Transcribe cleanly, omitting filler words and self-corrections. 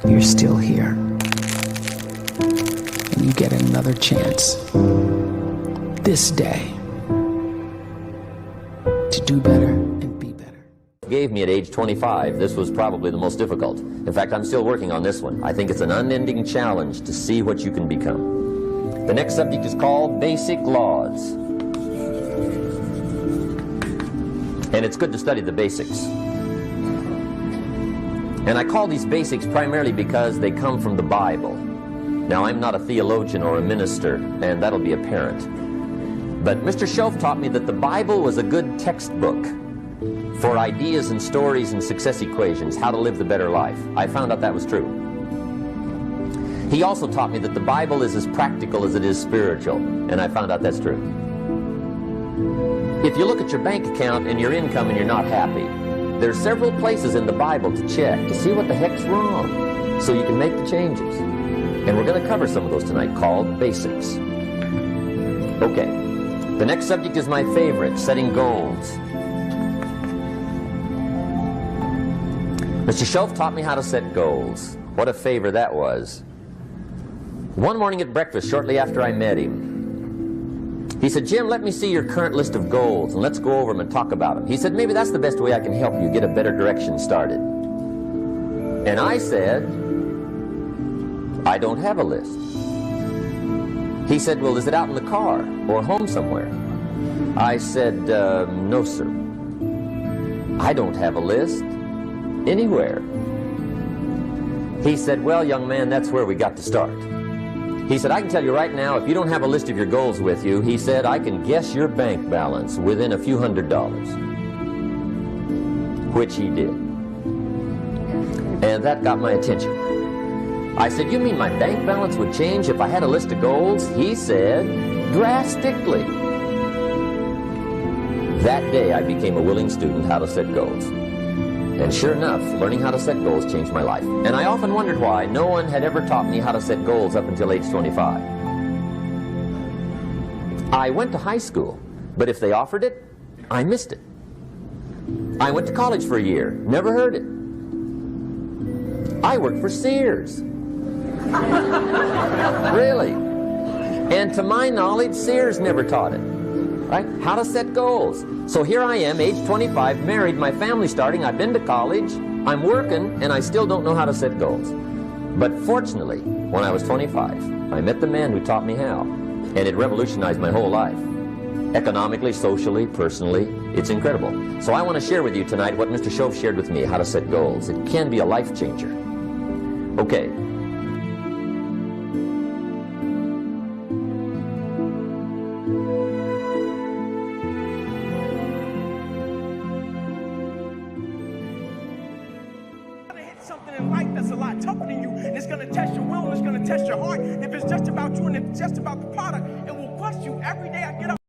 You're still here. And you get another chance this day to do better and be better. Gave me at age 25. This was probably the most difficult. In fact, I'm still working on this one. I think it's an unending challenge to see what you can become. The next subject is called Basic Laws. And it's good to study the basics. And I call these basics primarily because they come from the Bible. Now, I'm not a theologian or a minister, and that'll be apparent. But Mr. Shoaff taught me that the Bible was a good textbook for ideas and stories and success equations, how to live the better life. I found out that was true. He also taught me that the Bible is as practical as it is spiritual, and I found out that's true. If you look at your bank account and your income and you're not happy, there's several places in the Bible to check to see what the heck's wrong so you can make the changes. And we're going to cover some of those tonight, called basics. Okay, the next subject is my favorite, setting goals. Mr. Shoaff taught me how to set goals. What a favor that was. One morning at breakfast, shortly after I met him, he said, "Jim, let me see your current list of goals, and let's go over them and talk about them." He said, "Maybe that's the best way I can help you get a better direction started." And I said, "I don't have a list." He said, "Well, is it out in the car or home somewhere?" I said, "No, sir. I don't have a list anywhere." He said, "Well, young man, that's where we got to start." He said, "I can tell you right now, if you don't have a list of your goals with you," he said, "I can guess your bank balance within a few $100s. Which he did. And that got my attention. I said, "You mean my bank balance would change if I had a list of goals?" He said, "Drastically." That day I became a willing student how to set goals. And sure enough, learning how to set goals changed my life. And I often wondered why no one had ever taught me how to set goals up until age 25. I went to high school, but if they offered it, I missed it. I went to college for a year, never heard it. I worked for Sears. Really. And to my knowledge, Sears never taught it. Right? How to set goals. So here I am, age 25, married, my family's starting, I've been to college, I'm working, and I still don't know how to set goals. But fortunately, when I was 25, I met the man who taught me how, and it revolutionized my whole life. Economically, socially, personally, it's incredible. So I want to share with you tonight what Mr. Shoaff shared with me, how to set goals. It can be a life changer. Okay. Something in life that's a lot tougher than you, and it's going to test your will, and it's going to test your heart. If it's just about you and it's just about the product, it will bust you every day I get up.